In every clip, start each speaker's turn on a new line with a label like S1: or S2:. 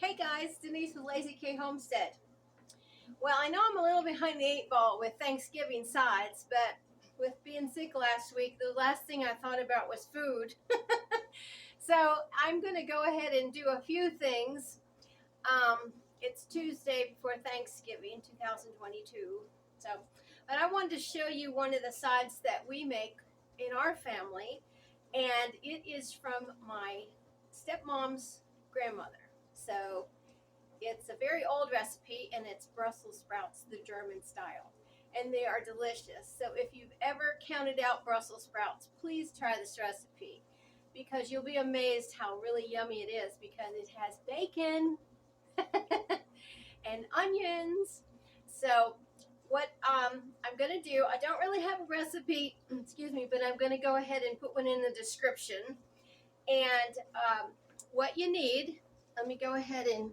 S1: Hey guys, Denise with Lazy K Homestead. Well, I know I'm a little behind the eight ball with Thanksgiving sides, but with being sick last week, the last thing I thought about was food. So I'm going to go ahead and do a few things. It's Tuesday before Thanksgiving 2022. But I wanted to show you one of the sides that we make in our family, and it is from my stepmom's grandmother. So it's a very old recipe, and it's Brussels sprouts, the German style. And they are delicious. So if you've ever counted out Brussels sprouts, please try this recipe because you'll be amazed how really yummy it is because it has bacon and onions. So what I'm going to do, I don't really have a recipe, excuse me, but I'm going to go ahead and put one in the description. And what you need, let me go ahead and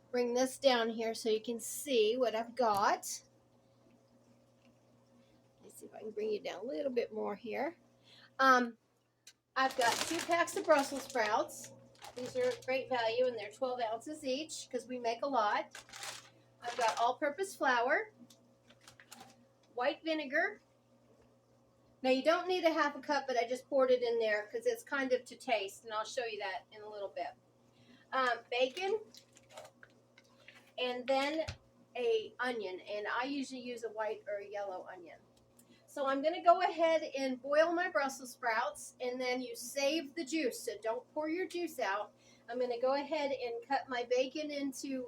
S1: bring this down here so you can see what I've got. Let's see if I can bring you down a little bit more here. I've got 2 packs of Brussels sprouts. These are great value, and they're 12 ounces each because we make a lot. I've got all-purpose flour, white vinegar. Now you don't need a half a cup, but I just poured it in there because it's kind of to taste, and I'll show you that in a little bit. Bacon, and then a onion, and I usually use a white or a yellow onion. So I'm going to go ahead and boil my Brussels sprouts, and then you save the juice, so don't pour your juice out. I'm going to go ahead and cut my bacon into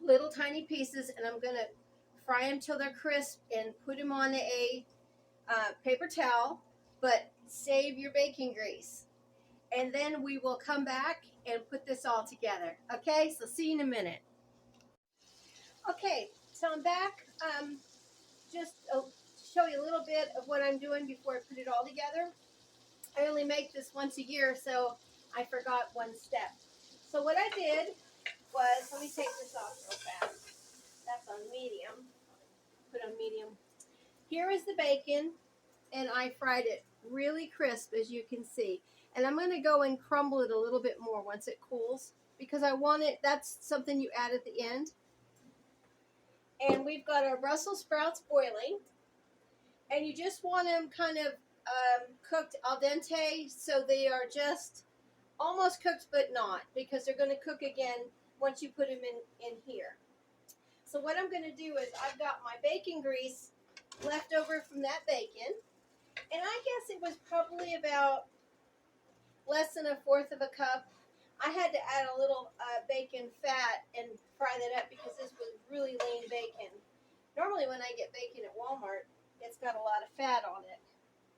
S1: little tiny pieces, and I'm going to fry them till they're crisp and put them on a paper towel, but save your bacon grease. And then we will come back and put this all together. Okay, so see you in a minute. Okay, so I'm back. Just show you a little bit of what I'm doing before I put it all together. I only make this once a year, so I forgot one step. So what I did was, let me take this off real fast. That's on medium. Put on medium. Here is the bacon, and I fried it really crisp, as you can see. And I'm going to go and crumble it a little bit more once it cools because I want it, that's something you add at the end. And we've got our Brussels sprouts boiling. And you just want them kind of cooked al dente, so they are just almost cooked but not, because they're going to cook again once you put them in here. So what I'm going to do is I've got my bacon grease left over from that bacon. And I guess it was probably about less than 1/4 of a cup. I had to add a little bacon fat and fry that up because this was really lean bacon. Normally when I get bacon at Walmart, it's got a lot of fat on it.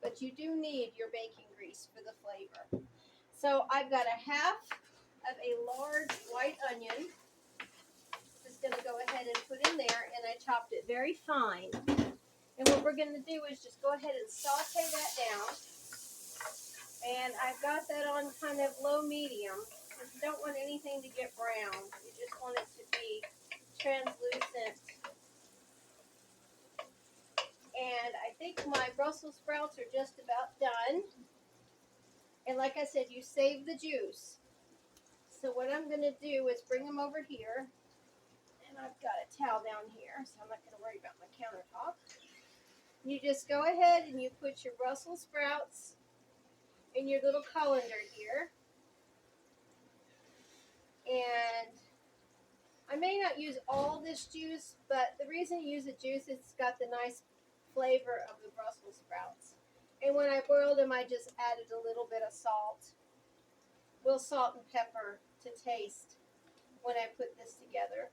S1: But you do need your bacon grease for the flavor. So I've got 1/2 of a large white onion. Just going to go ahead and put in there, and I chopped it very fine. And what we're going to do is just go ahead and saute that down. And I've got that on kind of low medium. You don't want anything to get brown. You just want it to be translucent. And I think my Brussels sprouts are just about done. And like I said, you save the juice. So what I'm going to do is bring them over here. And I've got a towel down here, so I'm not going to worry about my countertop. You just go ahead and you put your Brussels sprouts in your little colander here. And I may not use all this juice, but the reason you use the juice is it's got the nice flavor of the Brussels sprouts. And when I boiled them, I just added a little bit of salt. We'll salt and pepper to taste when I put this together.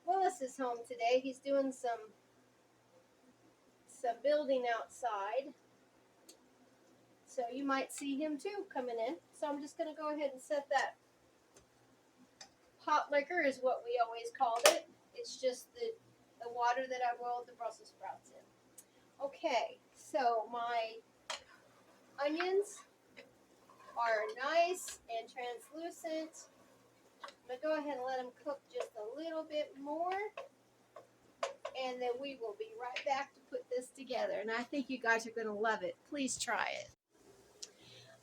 S1: Willis is home today. He's doing some building outside. So you might see him too coming in. So I'm just going to go ahead and set that. Hot liquor is what we always called it. It's just the water that I boiled the Brussels sprouts in. Okay, so my onions are nice and translucent. I'm going to go ahead and let them cook just a little bit more. And then we will be right back to put this together. And I think you guys are going to love it. Please try it.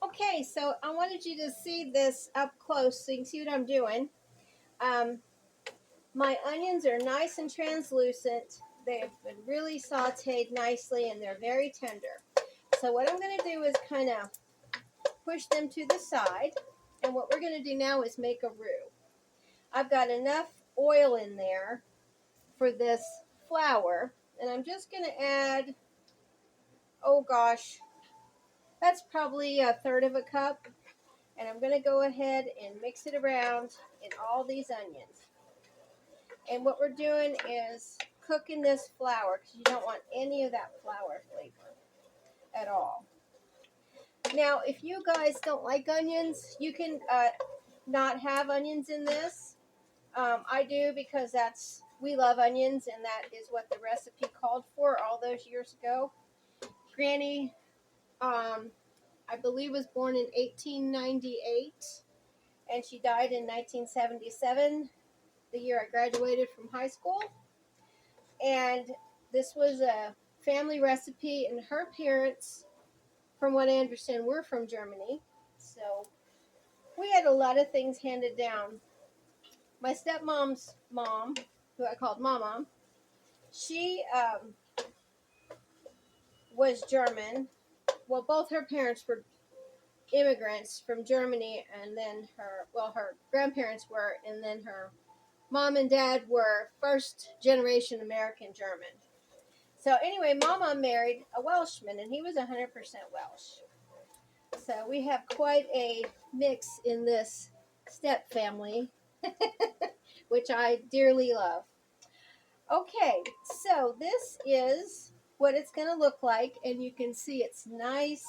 S1: Okay, so I wanted you to see this up close so you can see what I'm doing. Um, my onions are nice and translucent. They've been really sauteed nicely and they're very tender. So what I'm going to do is kind of push them to the side. And what we're going to do now is make a roux. I've got enough oil in there for this flour. And I'm just going to add, oh gosh, that's probably a third of a cup. And I'm going to go ahead and mix it around in all these onions. And what we're doing is cooking this flour because you don't want any of that flour flavor at all. Now, if you guys don't like onions, you can not have onions in this. I do because we love onions, and that is what the recipe called for all those years ago. Granny, I believe, was born in 1898, and she died in 1977, the year I graduated from high school. And this was a family recipe, and her parents, from what I understand, were from Germany. So we had a lot of things handed down. My stepmom's mom, who I called Mama, she was German. Well, both her parents were immigrants from Germany, and then her grandparents were, and then her mom and dad were first generation American German. So anyway, Mama married a Welshman, and he was 100% Welsh. So we have quite a mix in this step family, which I dearly love. Okay, so this is what it's going to look like, and you can see it's nice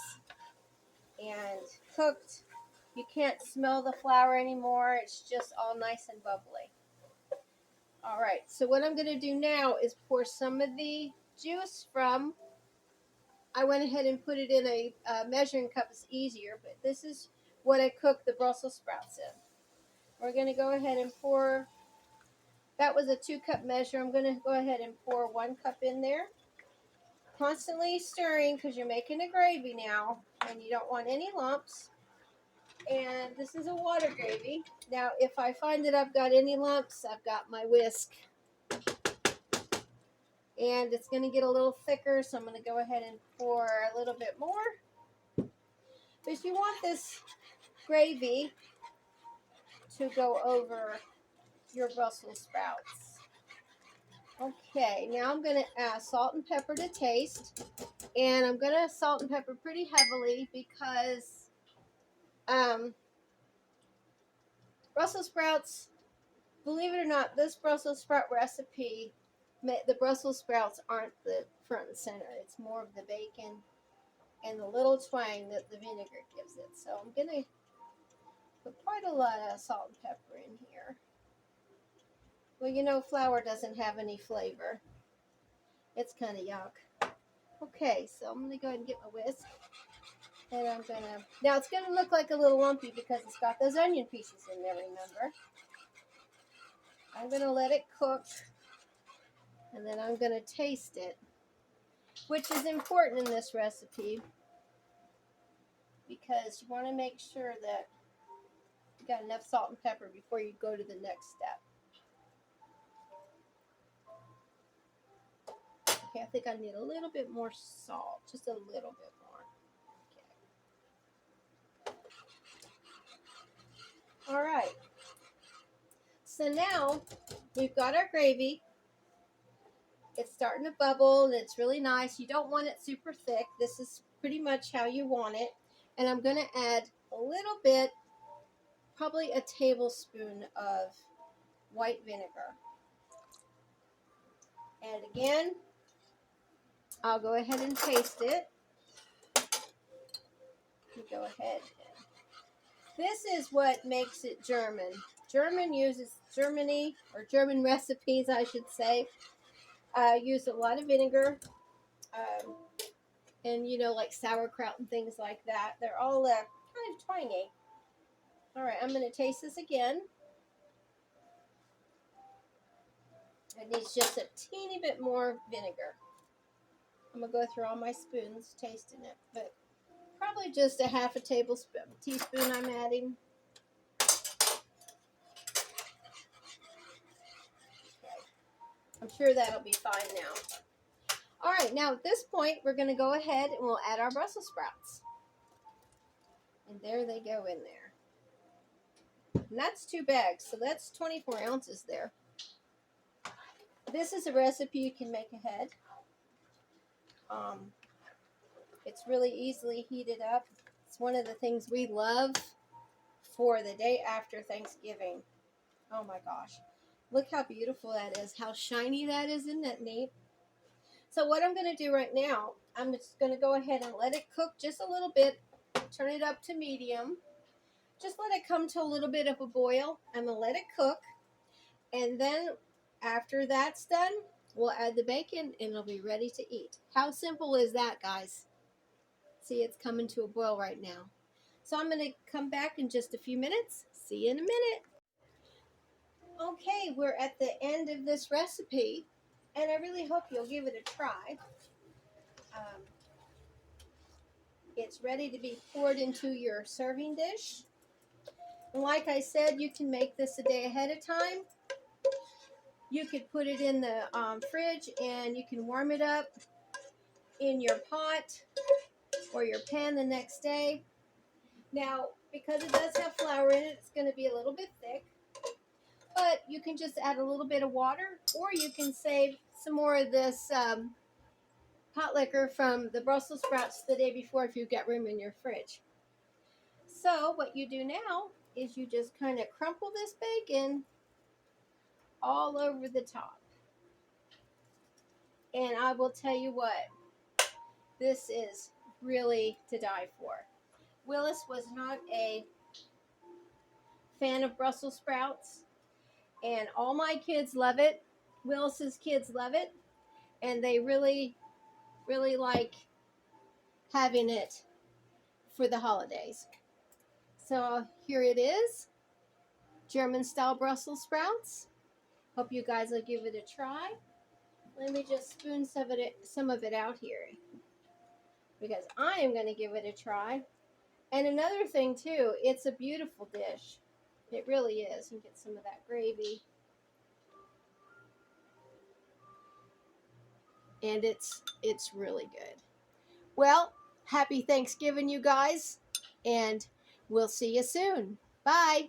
S1: and cooked. You can't smell the flour anymore. It's just all nice and bubbly. All right, so what I'm going to do now is pour some of the juice from, I went ahead and put it in a measuring cup. It's easier, but this is what I cooked the Brussels sprouts in. We're going to go ahead and pour, that was a 2-cup measure. I'm going to go ahead and pour 1 cup in there. Constantly stirring because you're making a gravy now and you don't want any lumps. And this is a water gravy. Now, if I find that I've got any lumps, I've got my whisk. And it's going to get a little thicker, so I'm going to go ahead and pour a little bit more. But if you want this gravy to go over your Brussels sprouts. Okay, now I'm going to add salt and pepper to taste. And I'm going to salt and pepper pretty heavily because Brussels sprouts, believe it or not, this Brussels sprout recipe, the Brussels sprouts aren't the front and center. It's more of the bacon and the little twang that the vinegar gives it. So I'm going to put quite a lot of salt and pepper in here. Well, you know, flour doesn't have any flavor. It's kind of yuck. Okay, so I'm going to go ahead and get my whisk. And I'm going to, now it's going to look like a little lumpy because it's got those onion pieces in there, remember? I'm going to let it cook. And then I'm going to taste it, which is important in this recipe because you want to make sure that you got enough salt and pepper before you go to the next step. Okay, I think I need a little bit more salt, just a little bit more. Okay. All right. So now we've got our gravy. It's starting to bubble and it's really nice. You don't want it super thick. This is pretty much how you want it. And I'm going to add a little bit, probably a tablespoon of white vinegar. And again, I'll go ahead and taste it. Go ahead. This is what makes it German. Germany, or German recipes, I should say, use a lot of vinegar. And, you know, like sauerkraut and things like that. They're all kind of twangy. All right, I'm going to taste this again. It needs just a teeny bit more vinegar. I'm going to go through all my spoons tasting it, but Probably just a half a teaspoon I'm adding. I'm sure that'll be fine now. All right, now at this point, we're going to go ahead and we'll add our Brussels sprouts. And there they go in there. And that's 2 bags, so that's 24 ounces there. This is a recipe you can make ahead. It's really easily heated up. It's one of the things we love for the day after Thanksgiving. Oh my gosh. Look how beautiful that is. How shiny that is. Isn't that neat? So what I'm going to do right now, I'm just going to go ahead and let it cook just a little bit. Turn it up to medium. Just let it come to a little bit of a boil. I'm going to let it cook. And then after that's done, we'll add the bacon and it'll be ready to eat. How simple is that, guys? See, it's coming to a boil right now. So I'm going to come back in just a few minutes. See you in a minute. Okay, we're at the end of this recipe, and I really hope you'll give it a try. It's ready to be poured into your serving dish. And like I said, you can make this a day ahead of time. You could put it in the fridge, and you can warm it up in your pot or your pan the next day. Now, because it does have flour in it, it's going to be a little bit thick. But you can just add a little bit of water, or you can save some more of this pot liquor from the Brussels sprouts the day before if you've got room in your fridge. So what you do now is you just kind of crumple this bacon all over the top. And I will tell you what, this is really to die for. Willis was not a fan of Brussels sprouts, and all my kids love it. Willis's kids love it, and they really like having it for the holidays. So here it is, German style Brussels sprouts. Hope you guys will give it a try. Let me just spoon some of it out here, because I am going to give it a try. And another thing too, it's a beautiful dish. It really is. You can get some of that gravy. And it's really good. Well, happy Thanksgiving, you guys, and we'll see you soon. Bye.